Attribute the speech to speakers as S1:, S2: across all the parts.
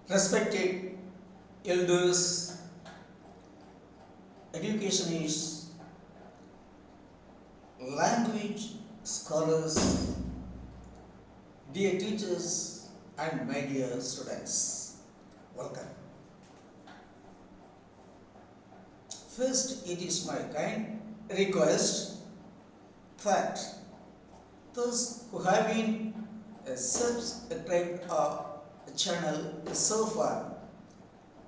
S1: Respected elders, educationists, language scholars, dear teachers, and my dear students, welcome. First, it is my kind request that those who have been subscribed our channel so far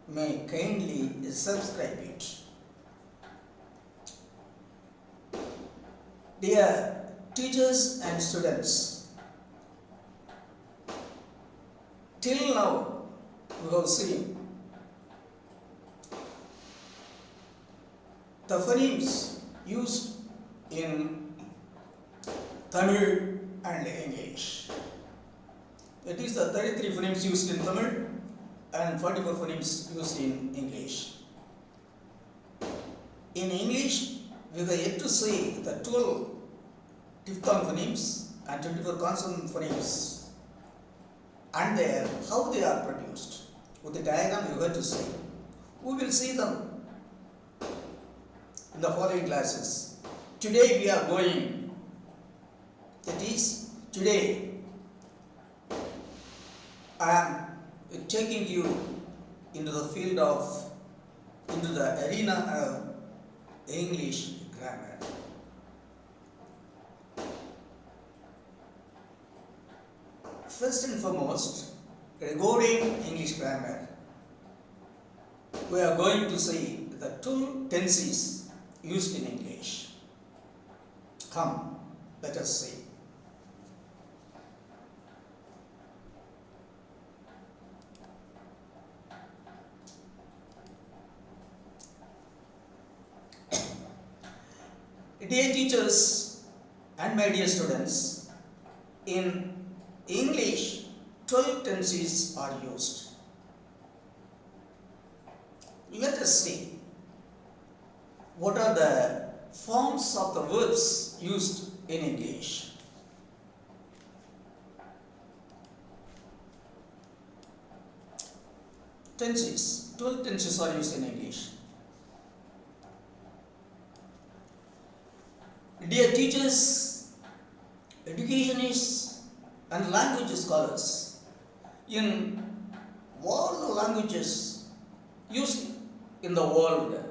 S1: may kindly subscribe it. Dear teachers and students, till now we have seen the phonemes used in Tamil and English. That is the 33 phonemes used in Tamil and 44 phonemes used in English. In English, we are yet to see the 12 diphthong phonemes and 24 consonant phonemes and how they are produced. With the diagram you have to see. We will see them in the following classes. Today we are going, that is, today I am taking you into the field of, into the arena of English grammar. First and foremost, regarding English grammar, we are going to see the two tenses used in English. Come, let us see. Dear teachers and my dear students, in English 12 tenses are used. Let us see what are the forms of the verbs used in English. Tenses, 12 tenses are used in English. Dear teachers, educationists, and language scholars, in all the languages used in the world,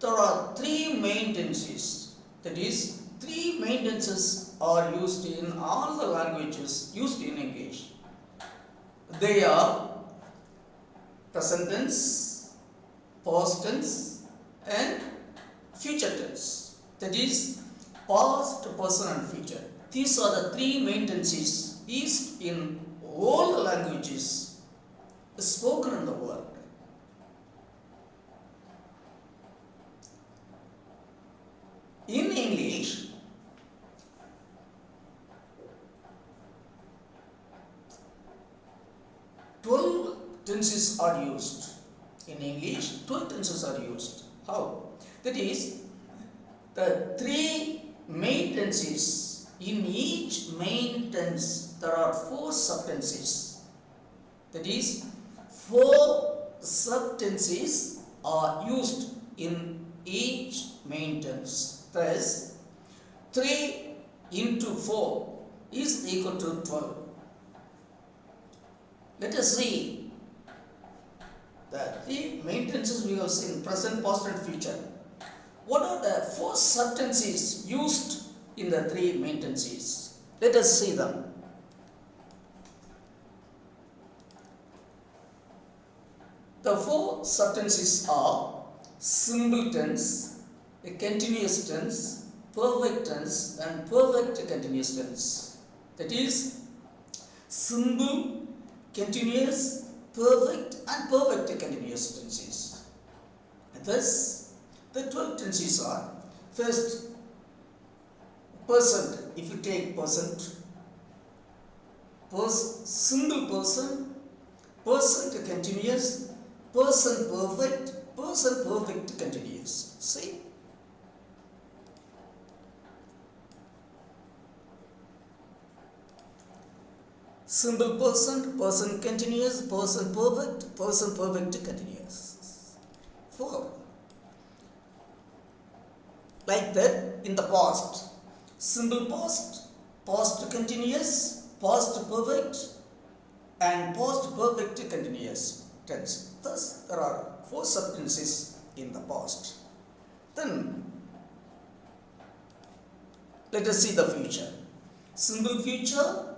S1: there are three main tenses. That is, three main tenses are used in all the languages used in English. They are present tense, past tense, and future tense. That is, past, present, and future. These are the three main tenses used in all the languages spoken in the world. In English, tenses are used. In English, 12 tenses are used. How? That is, the three main tenses, in each main tense there are 4 subtenses. That is, 4 subtenses are used in each main tense. Thus, 3 into 4 is equal to 12. Let us see the 3 main tenses we have seen: present, past, and future. What are the 4 subtenses used in the 3 main tenses? Let us see them. The 4 subtenses are simple tense, a continuous tense, perfect tense, and perfect continuous tense. That is, simple, continuous, perfect, and perfect continuous tenses. And thus, the 12 tenses are: first, present. If you take present, simple person, present continuous, present perfect, present perfect continuous. See? Simple person, person continuous, person perfect continuous. 4. Like that in the past. Simple past, past continuous, past perfect, and past perfect continuous tense. Thus, there are 4 subtenses in the past. Then, let us see the future. Simple future,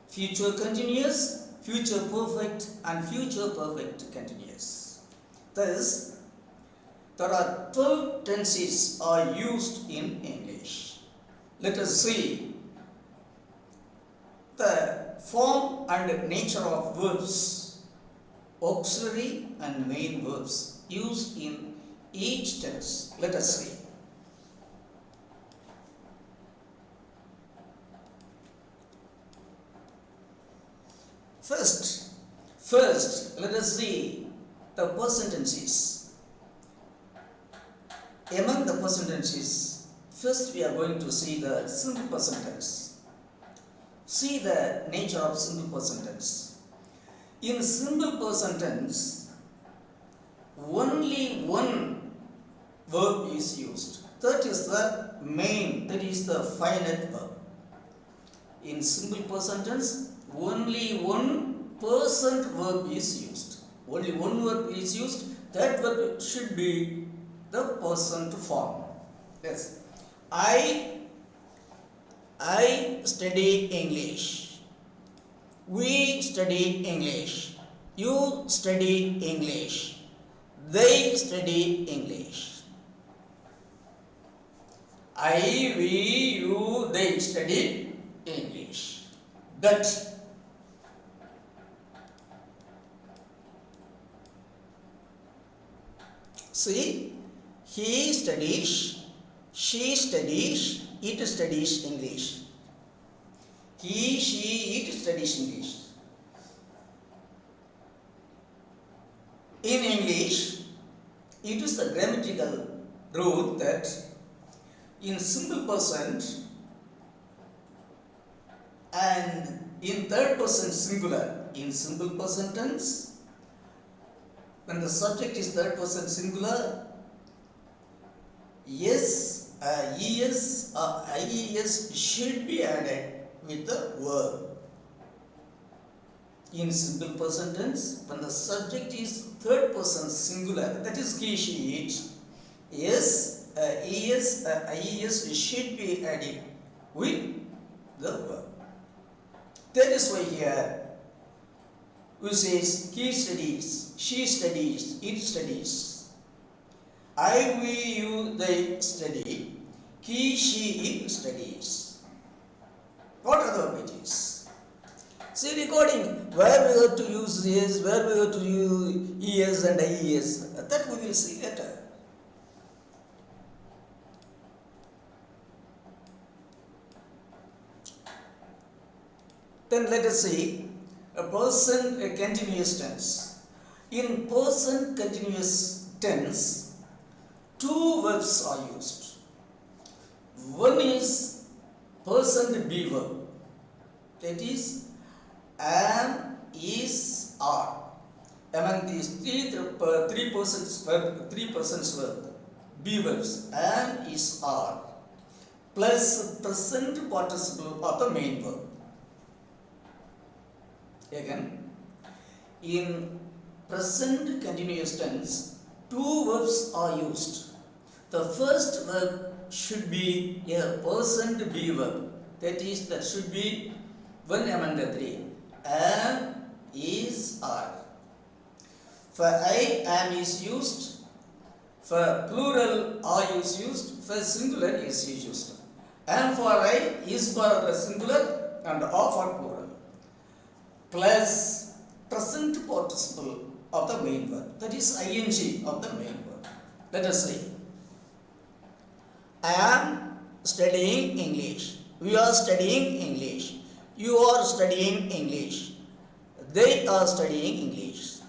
S1: future continuous, future perfect, and future perfect continuous. Thus, there are 12 tenses are used in English. Let us see the form and nature of verbs, auxiliary and main verbs used in each tense. Let us see. First, let us see the person tenses. Among the person tenses, first we are going to see the simple person tense. See the nature of simple person tense. In simple person tense, only one verb is used. That is the main, that is the finite verb. In simple person tense, only one present verb is used. Only one verb is used. That verb should be the present form. Yes. I study English. We study English. You study English. They study English. I, we, you, they study English. That. See, he studies, she studies, it studies English. He, she, it studies English. In English, it is the grammatical rule that in simple person and in third person singular, in simple person tense, when the subject is third person singular, yes, es or ies should be added with the verb. In simple person tense, when the subject is third person singular, that is he, she, it, yes, es, ies should be added with the verb. That is why here we says he studies, she studies, it studies. I, we, you, they study. He, she, it studies. What other it? See recording where we have to use is, where we have to use es and ies. That we will see later. Then let us see a person a continuous tense. In person continuous tense, 2 verbs are used. One is person be verb, that is am, is, are. Among these three persons verb, be verbs, am, is, are, plus present participle of the main verb. Again, in present continuous tense, 2 verbs are used. The first verb should be a person to be verb. That should be one among the 3. Am, is, are. For I, am is used. For plural, are is used. For singular, is used. Am for I, is for the singular, and are for plural. Plus present participle of the main verb, that is ing of the main verb. Let us see. I am studying English. We are studying English. You are studying English. They are studying English.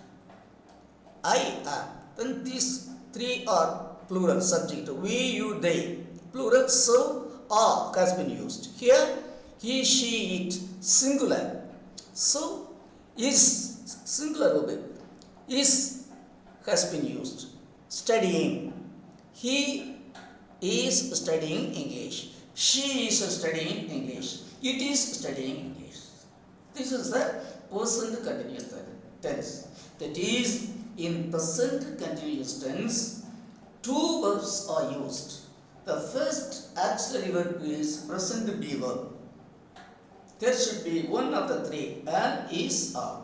S1: I am. Then these 3 are plural subject. We, you, they. Plural, so are has been used. Here, he, she, it, singular. So, is singular verb is has been used. Studying. He is studying English. She is studying English. It is studying English. This is the present continuous tense. That is, in present continuous tense, two verbs are used. The first auxiliary verb is present be verb. There should be one of the three, and, is, are.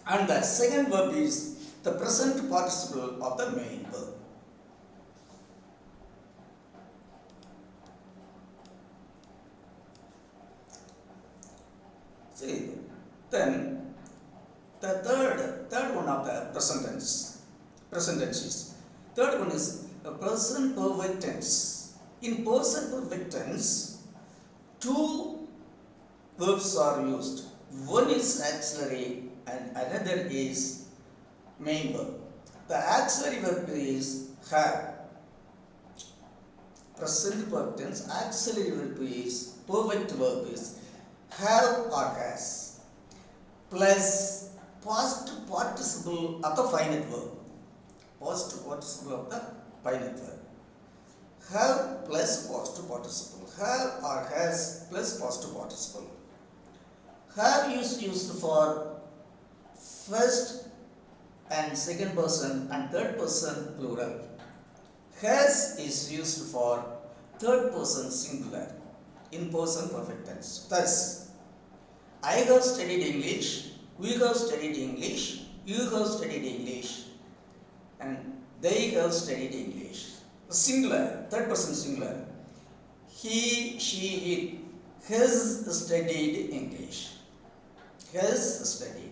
S1: And the second verb is the present participle of the main verb. See, then the third one of the present tenses. Third one is a present perfect tense. In present perfect tense, two verbs are used. One is auxiliary and another is main verb. The auxiliary verb is have. Present perfect tense auxiliary verb is perfect verb is have or has plus past participle of the finite verb. Past participle of the finite verb. Have plus past participle. Have or has plus past participle. Have is used for first and second person and third person plural. Has is used for third person singular in person perfect tense. Thus, I have studied English, we have studied English, you have studied English, and they have studied English. Singular, third person singular. He, she, it has studied English. Has studied.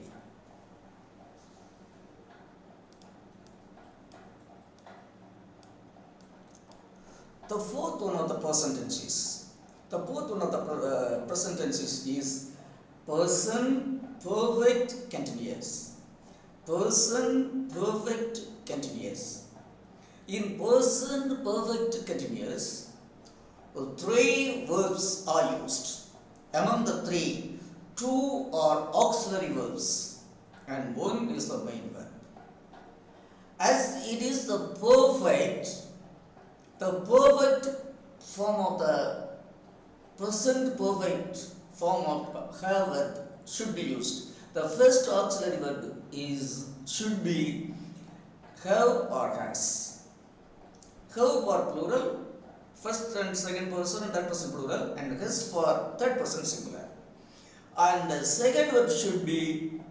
S1: The fourth one of the present tenses. The fourth one of the present tenses is person perfect continuous. Person perfect continuous. In person perfect continuous, three verbs are used. Among the three, two are auxiliary verbs and one is the main verb. As it is the perfect form of the present perfect form of have verb should be used. The first auxiliary verb should be have or has. Have for plural, first and second person and third person plural, and has for third person singular. And the second verb should be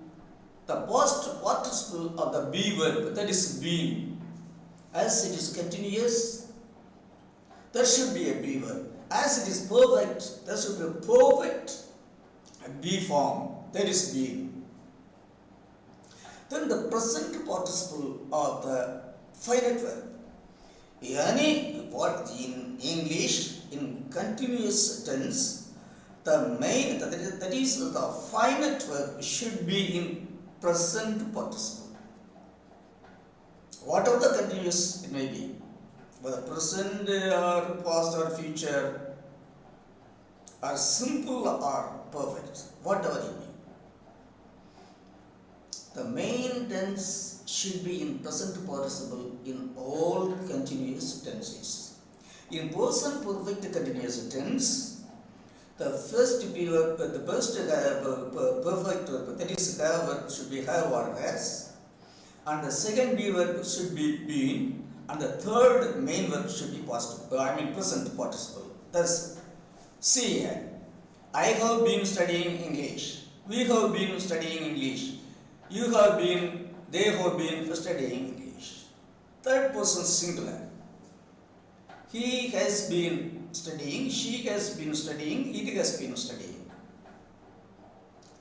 S1: the past participle of the be verb, that is been. As it is continuous, there should be a be verb. As it is perfect, there should be a perfect be form, that is being. Then the present participle of the finite verb. What in English, in continuous tense, the main, that is the finite verb should be in present participle. Whatever the continuous it may be, whether present or past or future, or simple or perfect, whatever it may. The main tense should be in present participle in all continuous tenses. In present perfect continuous tense, the first verb, the first perfect verb, that is have verb should be have or has, and the second be verb should be been, and the third main verb should be present participle. Thus, see here, I have been studying English, we have been studying English, you have been, they have been studying English. Third person singular. He has been studying, she has been studying, it has been studying.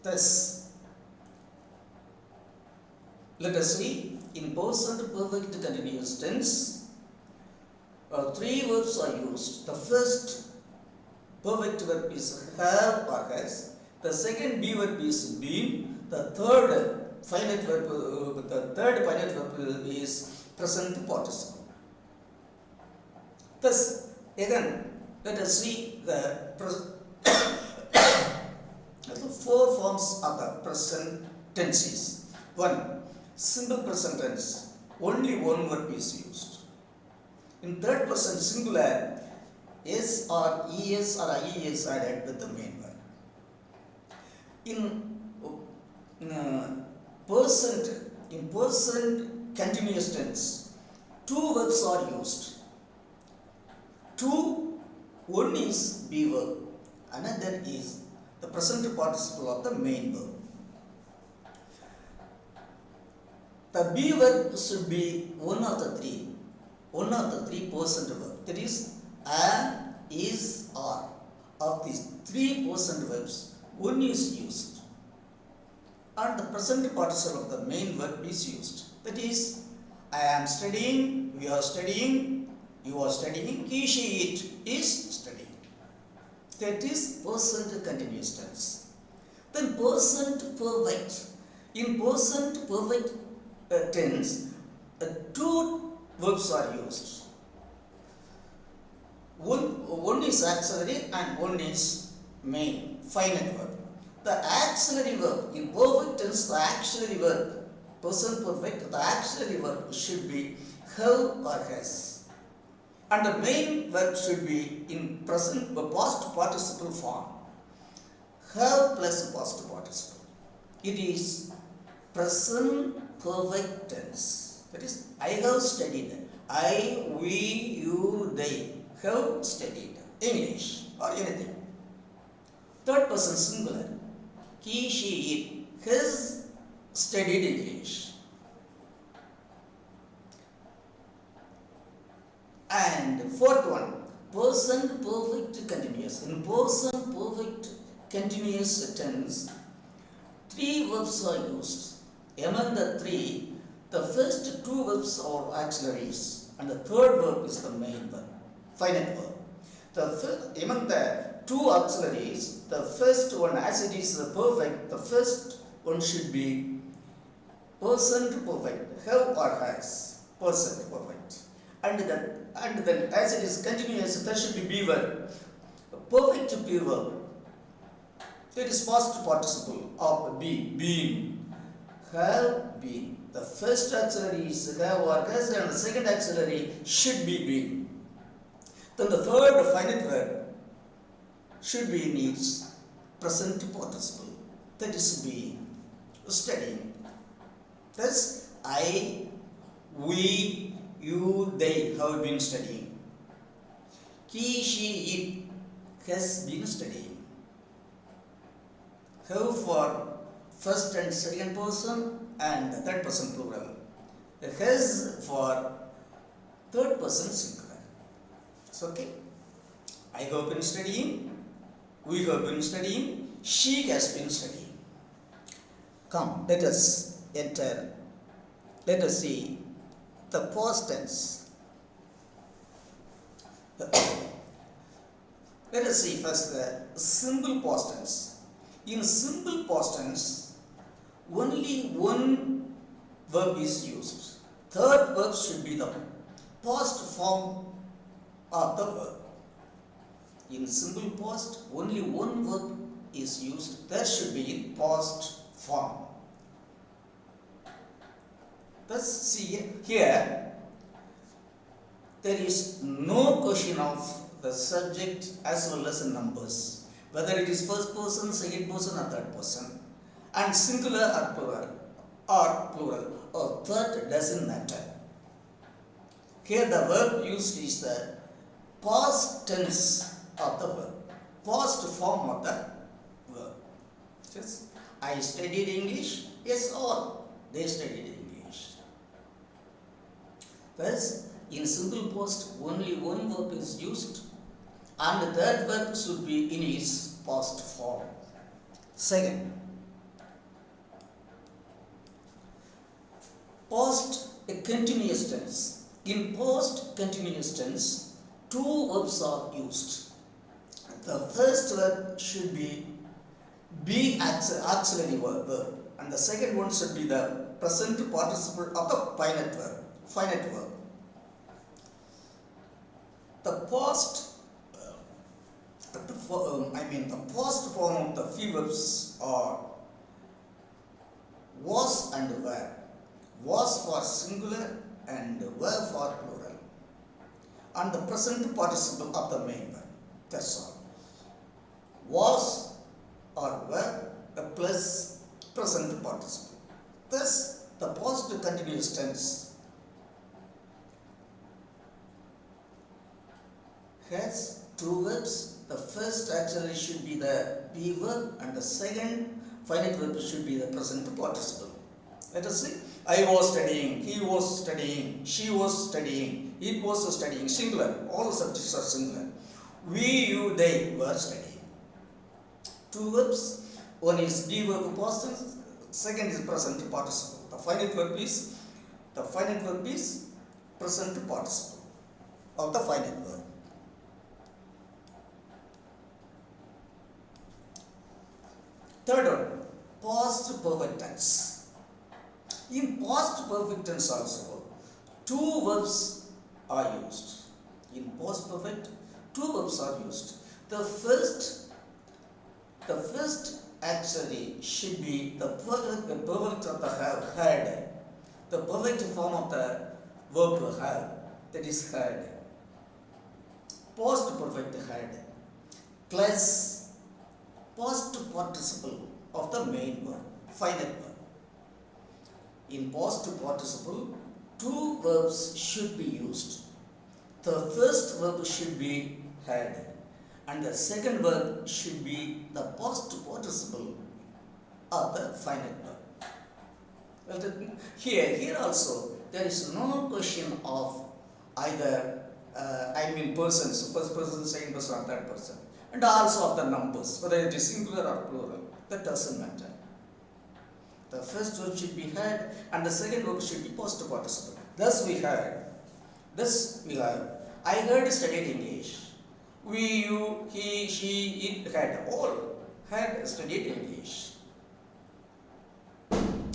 S1: Thus, let us see, in present perfect continuous tense, three verbs are used. The first perfect verb is have or has. The second be verb is been. The third finite verb is present participle. Thus, again, let us see the four forms forms of the present tenses. One, simple present tense, only one verb is used. In third person singular, s or es or ie is added with the main verb. In present continuous tense, two verbs are used. One is be verb, another is the present participle of the main verb. The be verb should be one of the three present verb. That is, am, is, are. Of these 3% verbs, one is used, and the present participle of the main verb is used. That is, I am studying, we are studying, you are studying, he, she, it is studying. That is present continuous tense. Then present perfect. In present perfect tense, two verbs are used. One is auxiliary and one is main, finite verb. The auxiliary verb, in perfect tense, the auxiliary verb, present perfect, the auxiliary verb should be have or has. And the main verb should be in present past participle form. Have plus past participle. It is present perfect tense. That is, I have studied. I, we, you, they have studied English or anything. Third person singular, he, she, it has studied English. And fourth one, present perfect continuous. In present perfect continuous tense, three verbs are used. Among the three, the first two verbs are auxiliaries and the third verb is the main verb, finite verb. Among the two auxiliaries, the first one, as it is perfect, the first one should be present perfect, have or has, present perfect. And then as it is continuous, there should be verb, perfect be verb. That is past participle of be, being, have been. The first auxiliary is have or has and the second auxiliary should be been. Then the third finite verb should be in its present participle. That is being, studying. Thus, I, we, you, they have been studying. He, she, it has been studying. Have for first and second person and third person plural. Has for third person singular. It's okay. I have been studying. We have been studying. She has been studying. Come, let us enter. Let us see the past tense. Let us see first the simple past tense. In simple past tense, only one verb is used. Third verb should be the past form of the verb. In simple past, only one verb is used. That should be in past form. Thus, see here, there is no question of the subject as well as numbers, whether it is first person, second person, or third person, and singular or plural, or third doesn't matter. Here, the verb used is the past tense of the verb, past form of the verb. Yes, I studied English. Yes, all they studied English. Thus, in simple past, only one verb is used, and the third verb should be in its past form. Second, past continuous tense. In past continuous tense, two verbs are used. The first verb should be auxiliary verb, and the second one should be the present participle of the finite verb. The past, the past form of the few verbs are was and were. Was for singular and were for plural. And the present participle of the main verb. That's all. Was or were plus present participle. Thus, the past continuous tense has two verbs. The first auxiliary should be the be verb and the second finite verb should be the present participle. Let us see. I was studying, he was studying, she was studying, it was studying, singular. All the subjects are singular. We, you, they were studying. Two verbs. One is be verb past tense, second is present participle. The finite verb is present participle of the finite verb. Third one, past perfect tense. In past perfect tense also, two verbs are used. In past perfect, two verbs are used. The first auxiliary should be the perfect of the had. The perfect form of the verb have, that is had. Past perfect had plus past participle of the main verb, finite verb. In past participle, two verbs should be used. The first verb should be had and the second verb should be the past participle of the finite verb. Here also there is no question of either persons, first person, second person or third person, and also of the numbers, whether it is singular or plural, that doesn't matter. The first verb should be had and the second verb should be past participle. Thus we have, I heard studied English. We, you, he, she, it had, all had studied English.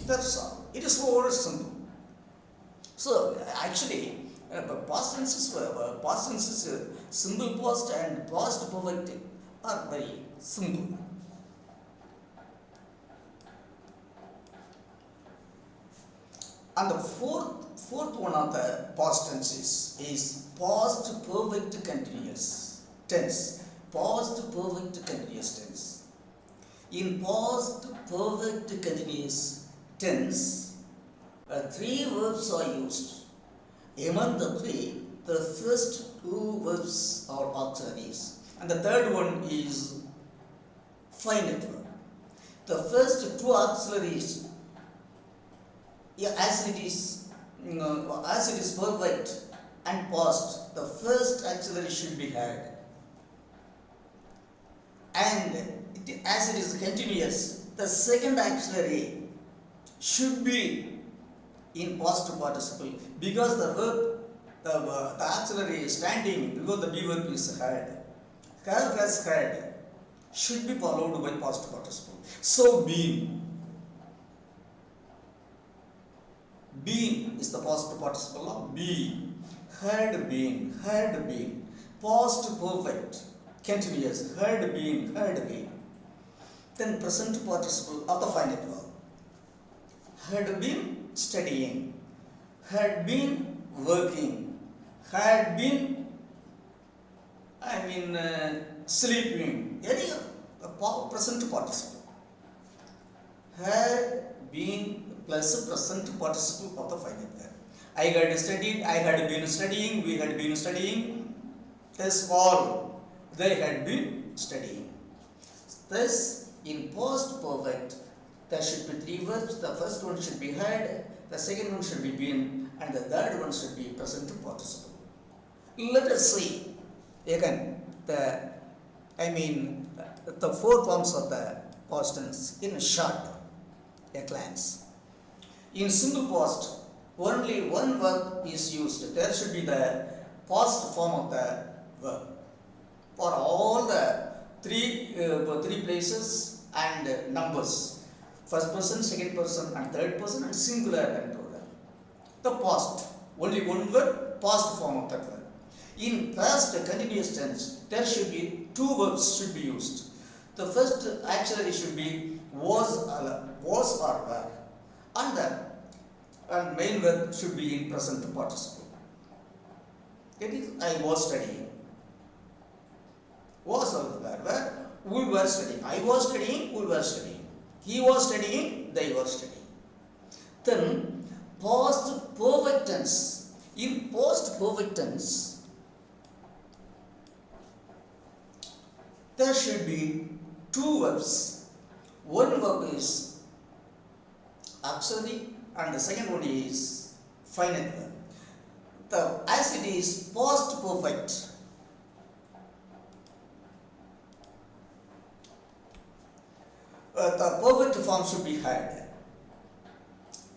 S1: That's all. It is very simple. So actually, past tenses, simple past and past perfect are very simple. And the fourth one of the past tenses is past perfect continuous tense. Past perfect continuous tense. In past perfect continuous tense, three verbs are used. Among the three, the first two verbs are auxiliaries, and the third one is finite verb. The first two auxiliaries, as it is perfect and past, the first auxiliary should be had, and as it is continuous, the second auxiliary should be in past participle because the verb, the auxiliary is standing because the be verb is had. Have has had should be followed by past participle. So been is the past participle of be. Had been, past perfect, continuous, had been. Then present participle of the finite verb. Had been studying, had been working, had been sleeping. Any present participle. Had been plus present participle of the finite verb. I had studied, I had been studying, we had been studying. Thus all, they had been studying. Thus, in past perfect, there should be three verbs. The first one should be had, the second one should be been, and the third one should be present participle. Let us see again the four forms of the past tense in a short, a glance. In simple past, only one verb is used. There should be the past form of the verb for all the three places and numbers. First person, second person and third person, and singular and plural. The past, only one verb, past form of that verb. In past continuous tense, there should be two verbs should be used. The first auxiliary should be was or were, And the main verb should be in present participle. It is I was studying. Was also the verb. We were studying. I was studying, we were studying. He was studying, they were studying. Then past perfect tense. In past perfect tense, there should be two verbs. One verb is auxiliary and the second one is finite verb. As it is past perfect, the perfect form should be had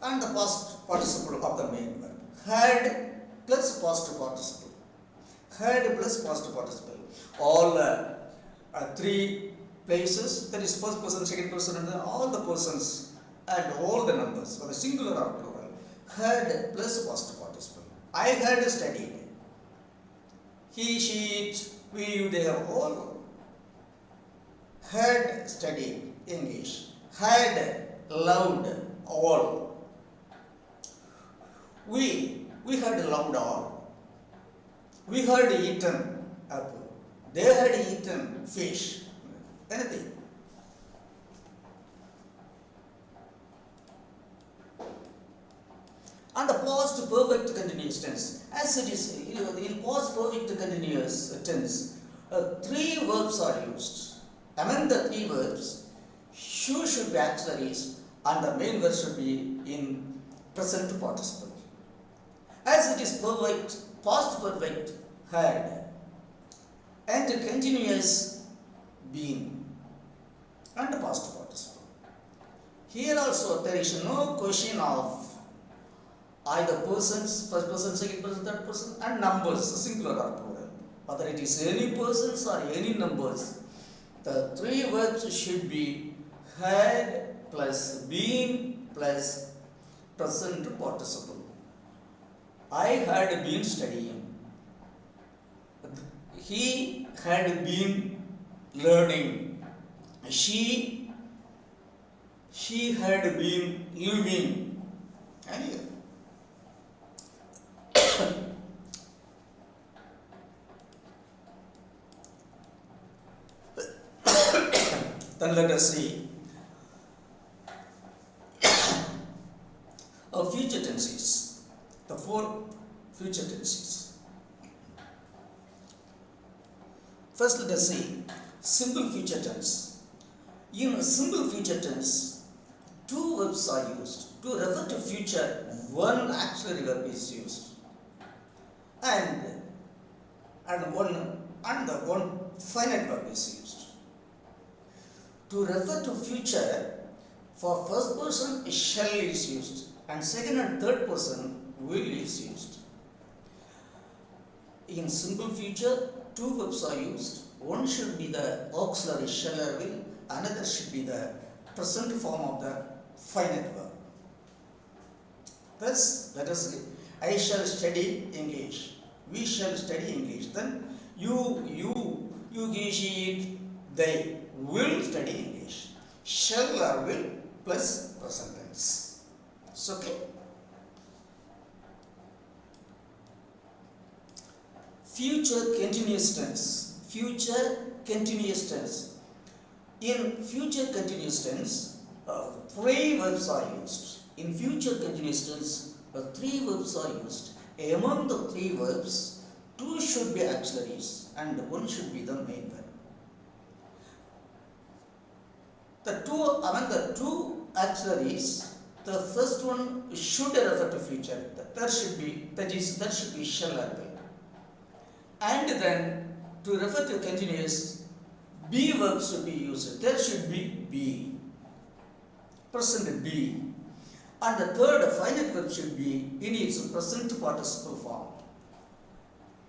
S1: and the past participle of the main verb. Had plus past participle. Had plus past participle. All three places, that is first person, second person, and all the persons and all the numbers, whether singular or plural, had plus past participle. I had studied. He, she, it, we, you, they have all had studied English. Had loved all. We had loved all. We had eaten apple. They had eaten fish. Anything. And the past perfect continuous tense, as it is in past perfect continuous tense, three verbs are used. Among the three verbs, should be auxiliaries and the main verb should be in present participle. As it is perfect, past perfect had and continuous been and past participle. Here also there is no question of either persons, first person, second person, third person, and numbers, singular or plural. Whether it is any persons or any numbers, the three verbs should be had plus been plus present participle. I had been studying. He had been learning. She had been living. And then let us see future tenses. The four future tenses. First, let us see simple future tense. In simple future tense, two verbs are used. To refer to future, one auxiliary verb is used. And one finite verb is used. To refer to future, for first person shall is used and second and third person will is used. In simple future, two verbs are used. One should be the auxiliary shall or will, another should be the present form of the finite verb. Thus, let us say, I shall study English. We shall study English. Then you, he, she, it, they will study English. Shall or will plus present tense. It's okay. Future continuous tense. Future continuous tense. In future continuous tense, three verbs are used. In future continuous tense, three verbs are used. Among the three verbs, two should be auxiliaries and one should be the main verb. Among the two auxiliaries, the first one should refer to future. That should be shall or will. And then to refer to continuous, be verb should be used. There should be, present be. And the third finite verb should be in its present participle form.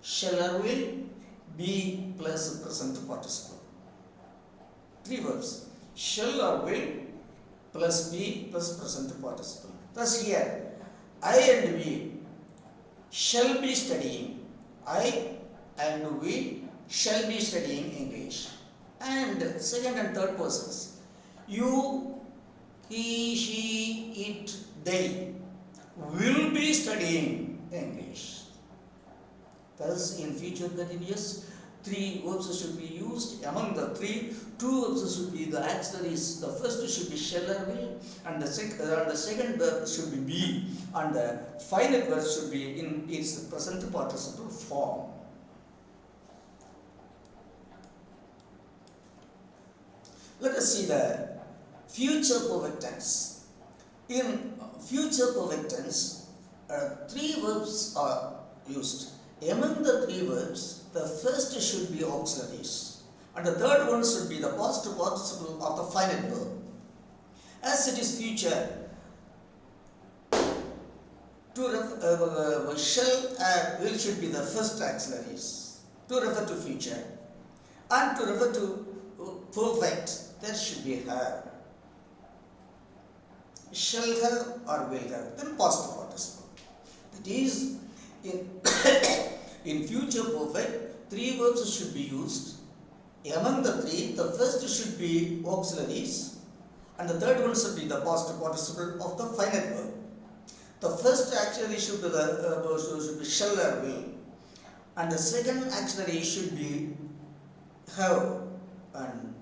S1: Shall or will, be plus present participle. Three verbs. Shall or will plus be plus present participle. Thus here, I and we shall be studying. I and we shall be studying English. And second and third persons. You, he, she, it, they will be studying English. Thus, in future continuous, three verbs should be used. Among the three, two verbs should be the auxiliaries. The first should be shall or will, and the second verb should be be, and the final verb should be in its present participle form. Let us see the future perfect tense. In future perfect tense, three verbs are used. Among the three verbs, the first should be auxiliaries, and the third one should be the past participle of the final verb. As it is future, shall and will should be the first auxiliaries to refer to future, and to refer to perfect, there should be have. Shall have or will have, then past participle. That is, in future perfect, three verbs should be used. Among the three, the first should be auxiliaries, and the third one should be the past participle of the final verb. The first auxiliary should be shall or will, and the second auxiliary should be have, and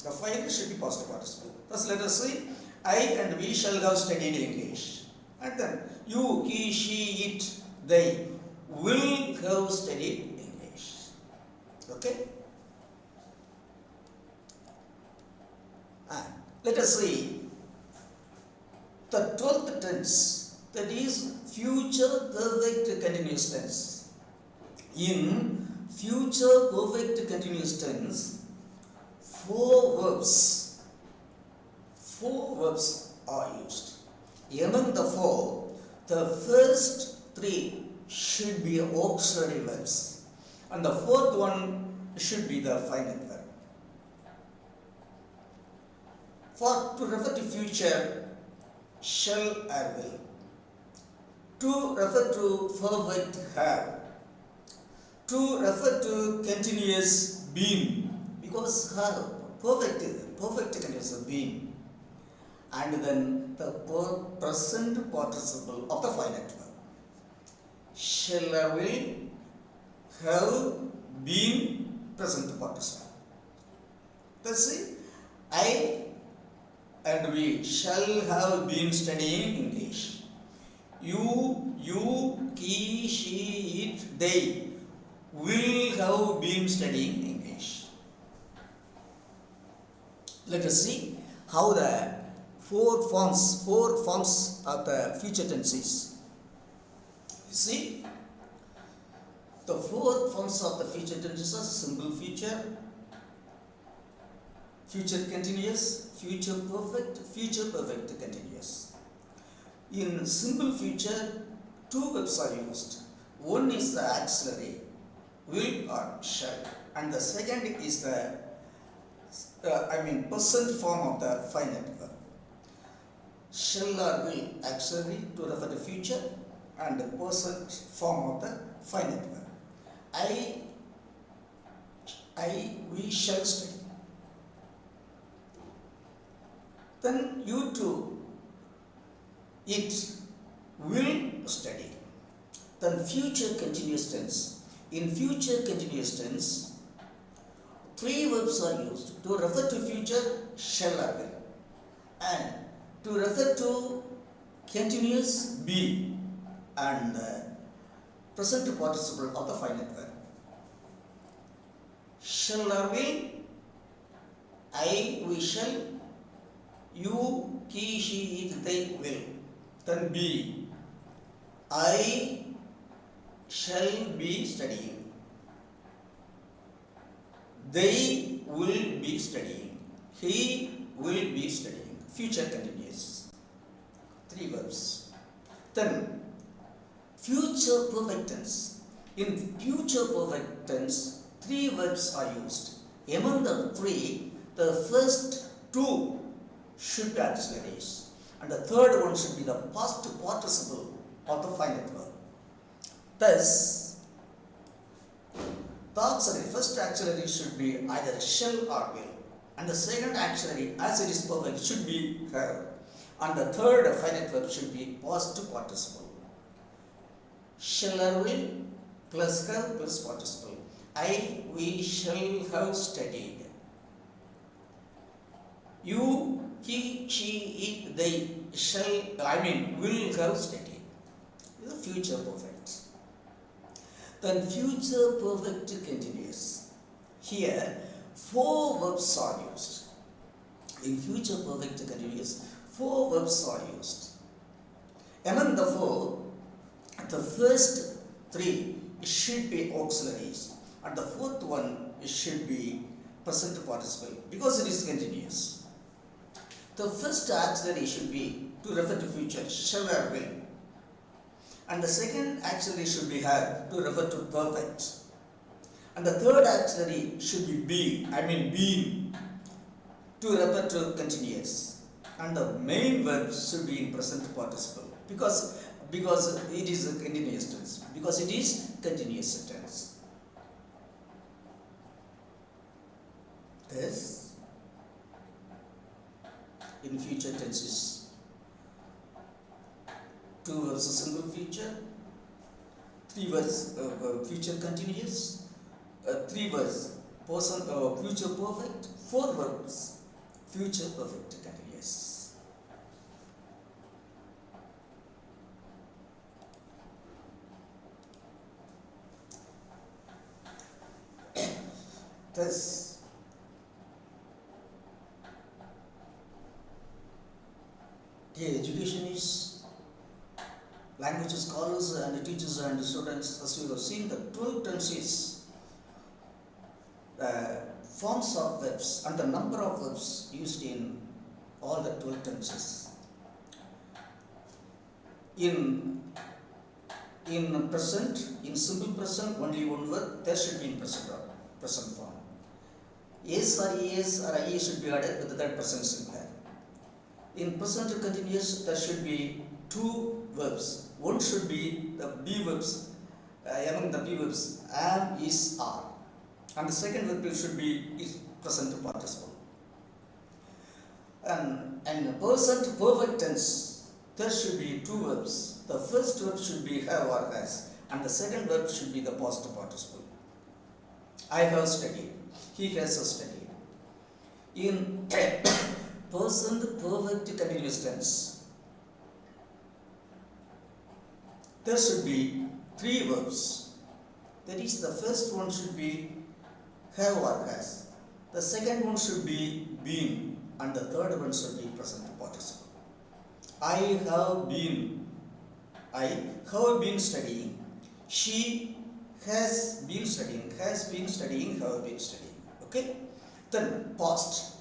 S1: the final should be past participle. Thus, let us say, I and we shall have studied English, and then you, he, she, it, they will have studied English. Okay? And let us see the 12th tense, that is future perfect continuous tense. In future perfect continuous tense, four verbs are used. Among the four, the first three should be auxiliary verbs, and the fourth one should be the final verb. To refer to future, shall or will. To refer to perfect, have. To refer to continuous, been, because have perfect continuous been. And then the present participle of the finite verb. Shall or will have been present participle. Let's see. I and we shall have been studying English. You, he, she, it, they will have been studying English. Let us see how the four forms of the future tenses. You see, the four forms of the future tenses are simple future, future continuous, future perfect continuous. In simple future, two verbs are used. One is the auxiliary, will or shall, and the second is the present form of the finite verb. Shall or will auxiliary to refer to future, and the present form of the finite verb. We shall study. Then you too, it will study. Then future continuous tense. In future continuous tense, three verbs are used. To refer to future, shall or will, and to refer to continuous, be, and present participle of the finite verb. Shall or will, we shall, you, he, she, it, they will. Then be, I shall be studying. They will be studying. He will be studying. Future continuous. Three verbs. Then future perfect tense. In future perfect tense, three verbs are used. Among the three, the first two should be auxiliaries, and the third one should be the past participle of the finite verb. Thus, the auxiliary, first auxiliary should be either shall or will, and the second auxiliary, as it is perfect, should be have, And the third finite verb should be past participle. Shall will plus have plus participle. We shall have studied. You, he, she, it, they shall, will have studied. This is future perfect. Then future perfect continuous. Here, four verbs are used. In future perfect continuous, four verbs are used. Among the four, the first three should be auxiliaries, and the fourth one should be present participle because it is continuous. The first auxiliary should be to refer to future, shall or will, and the second auxiliary should be have to refer to perfect, and the third auxiliary should be been to refer to continuous, and the main verb should be in present participle because it is a continuous tense, because it is continuous tense. Thus, in future tenses, two verbs a single future, three verbs future continuous, three verbs future perfect, four verbs future perfect continuous. Thus, the education is language scholars and teachers and students, as we have seen, the 12 tenses, forms of verbs and the number of verbs used in all the 12 tenses. In present, in simple present, only one word, there should be in present form. Yes or yes or I should be added with the third person singular. In present continuous, there should be two verbs. One should be the be verbs, among the be verbs, am, is, are. And the second verb should be is present participle. And present perfect tense, there should be two verbs. The first verb should be have or has, and the second verb should be the past participle. I have studied. He has studied. In present perfect continuous tense, there should be three verbs. That is, the first one should be have or has. The second one should be been, and the third one should be present participle. I have been studying. She has been studying, have been studying. Okay? Then past.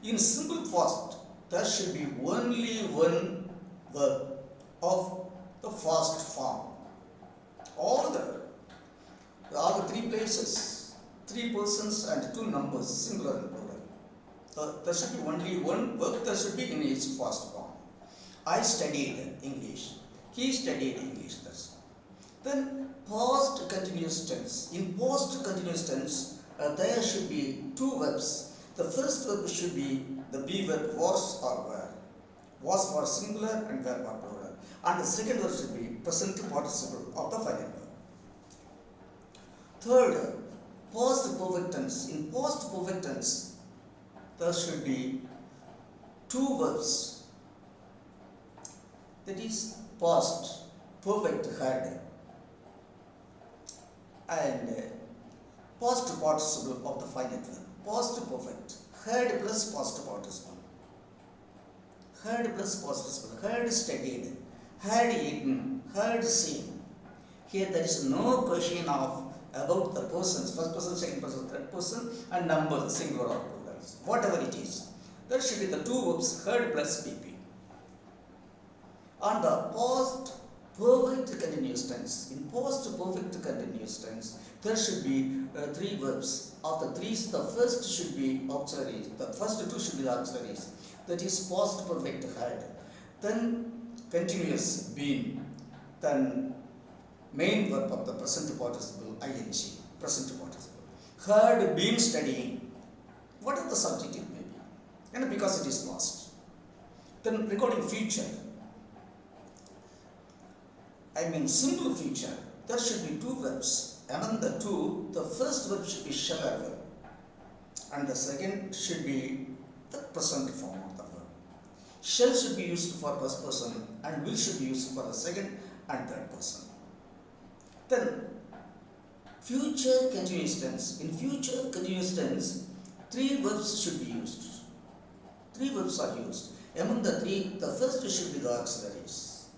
S1: In simple past, there should be only one verb of the past form. All the three places, three persons and two numbers, singular and plural. There should be only one verb, there should be in its past form. I studied English. He studied English. Then past continuous tense. In past continuous tense, there should be two verbs. The first verb should be the be verb was or were. Was for singular and were for plural. And the second verb should be present participle of the final verb. Third, past perfect tense. In past perfect tense, there should be two verbs. That is past perfect had and past participle of the finite verb. Past perfect had plus past participle. Had plus past participle. Had studied, had eaten, had seen. Here there is no question of about the persons, first person, second person, third person, and numbers, singular or plural. Whatever it is, there should be the two verbs had plus PP. On the past perfect continuous tense, in past perfect continuous tense, there should be three verbs. Of the three, the first should be auxiliaries. The first two should be the auxiliaries. That is past perfect had. Then continuous been. Then main verb of the present participle ing. Present participle. Had been studying. What is the subject it may be? And because it is past. Then regarding future, simple future, there should be two verbs. Among the two, the first verb should be shall or will, and the second should be the present form of the verb. Shall should be used for first person and will should be used for the second and third person. Then future continuous tense. In future continuous tense, three verbs should be used. Three verbs are used. Among the three, the first should be the auxiliaries,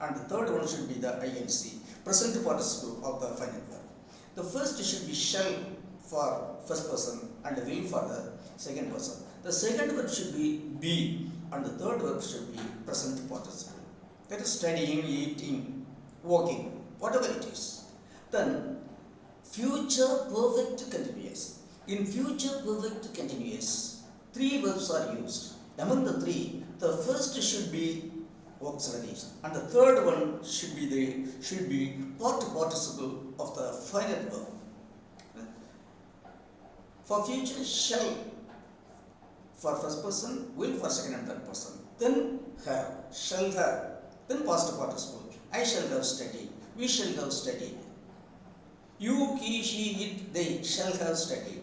S1: and the third one should be the INC, present participle of the final verb. The first should be shall for first person and will for the second person. The second verb should be, and the third verb should be present participle. That is studying, eating, walking, whatever it is. Then future perfect continuous. In future perfect continuous, three verbs are used. Among the three, the first should be auxiliaries, and the third one should be participle of the final verb. For future, shall for first person, will for second and third person. Then have, shall have. Then past participle. I shall have studied. We shall have studied. You, he, she, it, they shall have studied.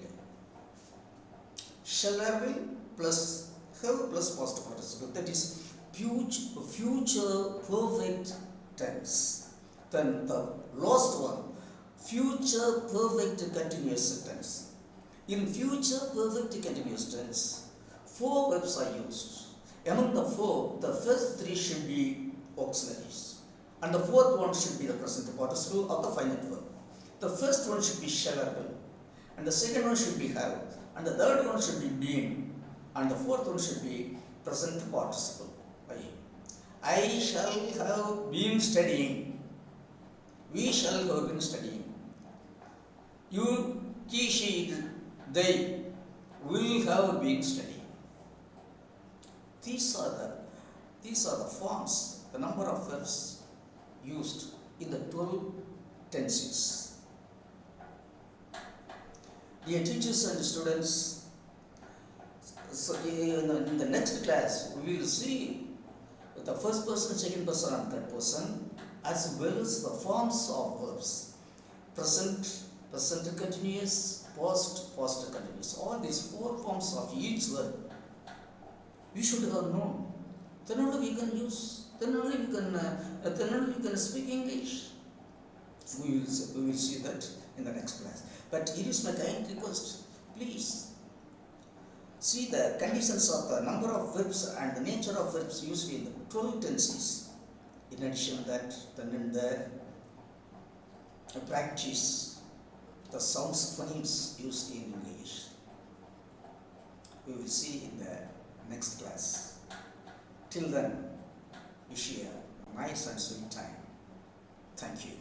S1: Shall have will plus have plus past participle. That is future perfect tense. Then the last one, future perfect continuous tense. In future perfect continuous tense, four verbs are used. Among the four, the first three should be auxiliaries, and the fourth one should be the present participle of the finite verb. The first one should be shall or will, and the second one should be have, and the third one should be been, and the fourth one should be present participle. I shall have been studying. We shall have been studying. You, he, she, they will have been studying. These are the forms, the number of verbs used in the 12 tenses. Dear teachers and students, so in the next class we will see the first person, second person and third person, as well as the forms of verbs. Present continuous, past continuous. All these four forms of each verb we should have known. Then only we can use. Then only we can speak English. We will see that in the next class. But it is my kind request. Please see the conditions of the number of verbs and the nature of verbs used in the 12 tenses. In addition to that, then in the practice the sounds, phonemes used in English. We will see in the next class. Till then, wish you a nice and sweet time. Thank you.